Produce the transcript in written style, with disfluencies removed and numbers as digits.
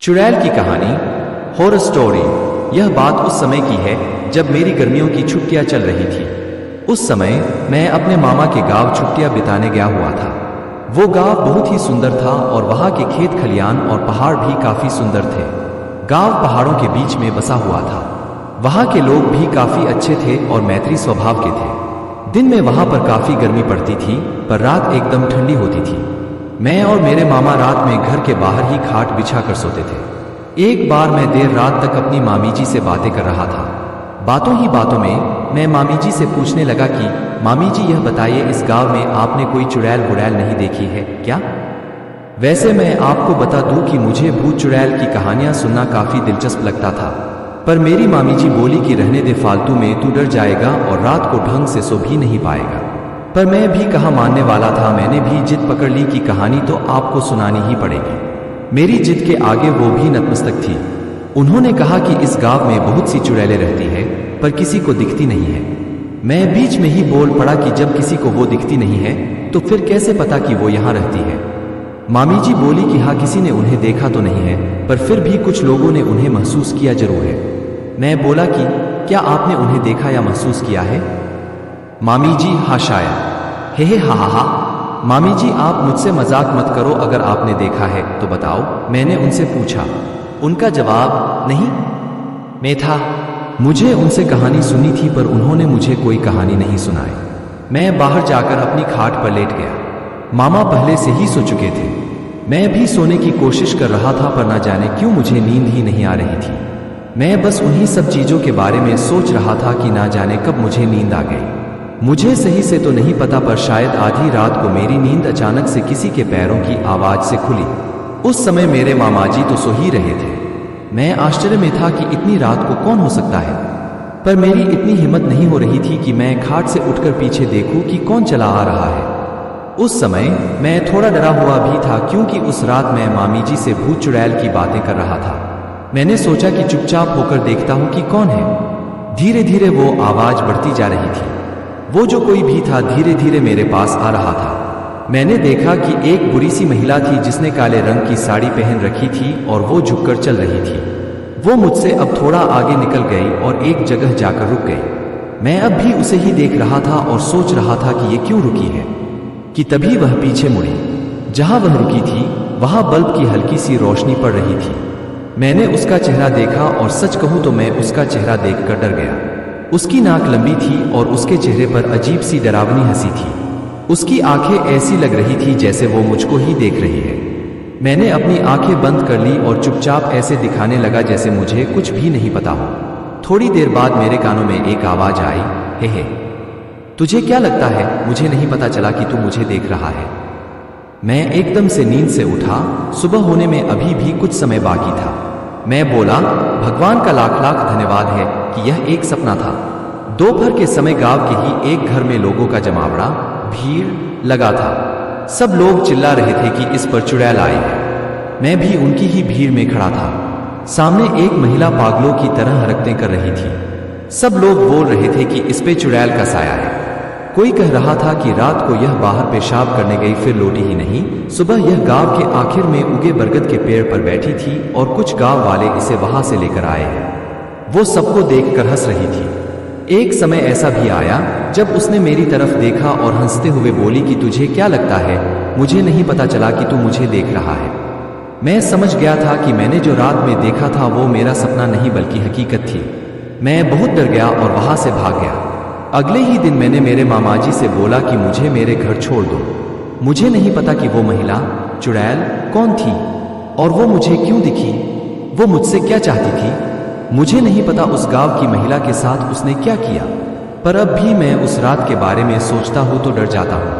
चुड़ैल की कहानी हॉरर स्टोरी। यह बात उस समय की है जब मेरी गर्मियों की छुट्टियां चल रही थी। उस समय मैं अपने मामा के गांव छुट्टियां बिताने गया हुआ था। वो गांव बहुत ही सुंदर था और वहां के खेत खलियान और पहाड़ भी काफी सुंदर थे। गांव पहाड़ों के बीच में बसा हुआ था। वहां के लोग भी काफी अच्छे थे और मैत्री स्वभाव के थे। दिन में वहां पर काफी गर्मी पड़ती थी, पर रात एकदम ठंडी होती थी। मैं और मेरे मामा रात में घर के बाहर ही खाट बिछा कर सोते थे। एक बार मैं देर रात तक अपनी मामी जी से बातें कर रहा था। बातों ही बातों में मैं मामी जी से पूछने लगा कि मामी जी, यह बताइए, इस गांव में आपने कोई चुड़ैल वुड़ैल नहीं देखी है क्या? वैसे मैं आपको बता दूं कि मुझे भूत चुड़ैल की कहानियां सुनना काफी दिलचस्प लगता था, पर मेरी मामी जी बोली कि रहने दे, फालतू में तू डर जाएगा और रात को ढंग से सो भी नहीं पाएगा। पर मैं भी कहाँ मानने वाला था। मैंने भी जिद पकड़ ली कि कहानी तो आपको सुनानी ही पड़ेगी। मेरी जिद के आगे वो भी नतमस्तक थी। उन्होंने कहा कि इस गांव में बहुत सी चुड़ैलें रहती है, पर किसी को दिखती नहीं है। मैं बीच में ही बोल पड़ा कि जब किसी को वो दिखती नहीं है तो फिर कैसे पता कि वो यहाँ रहती है? मामी जी बोली कि हाँ, किसी ने उन्हें देखा तो नहीं है, पर फिर भी कुछ लोगों ने उन्हें महसूस किया जरूर है। मैं बोला कि क्या आपने उन्हें देखा या महसूस किया है? मामी जी, हाँ शायद। हे हा हा हा। मामी जी, आप मुझसे मजाक मत करो, अगर आपने देखा है तो बताओ, मैंने उनसे पूछा। उनका जवाब नहीं मैं था। मुझे उनसे कहानी सुनी थी, पर उन्होंने मुझे कोई कहानी नहीं सुनाई। मैं बाहर जाकर अपनी खाट पर लेट गया। मामा पहले से ही सो चुके थे। मैं भी सोने की कोशिश कर रहा था, पर ना जाने क्यों मुझे नींद ही नहीं आ रही थी। मैं बस उन्हीं सब चीजों के बारे में सोच रहा था कि ना जाने कब मुझे नींद आ गई। मुझे सही से तो नहीं पता, पर शायद आधी रात को मेरी नींद अचानक से किसी के पैरों की आवाज से खुली। उस समय मेरे मामा जी तो सो ही रहे थे। मैं आश्चर्य में था कि इतनी रात को कौन हो सकता है, पर मेरी इतनी हिम्मत नहीं हो रही थी कि मैं खाट से उठकर पीछे देखूं कि कौन चला आ रहा है। उस समय मैं थोड़ा डरा हुआ भी था, क्योंकि उस रात मैं मामी जी से भूत चुड़ैल की बातें कर रहा था। मैंने सोचा कि चुपचाप होकर देखता हूं कि कौन है। धीरे धीरे वो आवाज बढ़ती जा रही थी। वो जो कोई भी था धीरे धीरे मेरे पास आ रहा था। मैंने देखा कि एक बुरी सी महिला थी जिसने काले रंग की साड़ी पहन रखी थी और वो झुककर चल रही थी। वो मुझसे अब थोड़ा आगे निकल गई और एक जगह जाकर रुक गई। मैं अब भी उसे ही देख रहा था और सोच रहा था कि ये क्यों रुकी है, कि तभी वह पीछे मुड़ी। जहां वह रुकी थी वहां बल्ब की हल्की सी रोशनी पड़ रही थी। मैंने उसका चेहरा देखा और सच कहूं तो मैं उसका चेहरा देखकर डर गया। उसकी नाक लंबी थी और उसके चेहरे पर अजीब सी डरावनी हंसी थी। उसकी आंखें ऐसी लग रही थी जैसे वो मुझको ही देख रही है। मैंने अपनी आंखें बंद कर ली और चुपचाप ऐसे दिखाने लगा जैसे मुझे कुछ भी नहीं पता हो। थोड़ी देर बाद मेरे कानों में एक आवाज आई, हे तुझे क्या लगता है मुझे नहीं पता चला कि तू मुझे देख रहा है? मैं एकदम से नींद से उठा। सुबह होने में अभी भी कुछ समय बाकी था। मैं बोला, भगवान का लाख लाख धन्यवाद है कि यह एक सपना था। दोपहर के समय गांव के ही एक घर में लोगों का जमावड़ा, भीड़ लगा था। सब लोग चिल्ला रहे थे कि इस पर चुड़ैल आई है। मैं भी उनकी ही भीड़ में खड़ा था। सामने एक महिला पागलों की तरह हरकतें कर रही थी। सब लोग बोल रहे थे कि इस पे चुड़ैल का साया है। कोई कह रहा था कि रात को यह बाहर पेशाब करने गई, फिर लौटी ही नहीं। सुबह यह गांव के आखिर में उगे बरगद के पेड़ पर बैठी थी और कुछ गांव वाले इसे वहां से लेकर आए हैं। वो सबको देखकर हंस रही थी। एक समय ऐसा भी आया जब उसने मेरी तरफ देखा और हंसते हुए बोली कि तुझे क्या लगता है मुझे नहीं पता चला कि तू मुझे देख रहा है? मैं समझ गया था कि मैंने जो रात में देखा था वो मेरा सपना नहीं बल्कि हकीकत थी। मैं बहुत डर गया और वहां से भाग गया। अगले ही दिन मैंने मेरे मामा जी से बोला कि मुझे मेरे घर छोड़ दो। मुझे नहीं पता कि वो महिला चुड़ैल कौन थी और वो मुझे क्यों दिखी, वो मुझसे क्या चाहती थी। मुझे नहीं पता उस गांव की महिला के साथ उसने क्या किया, पर अब भी मैं उस रात के बारे में सोचता हूं तो डर जाता हूं।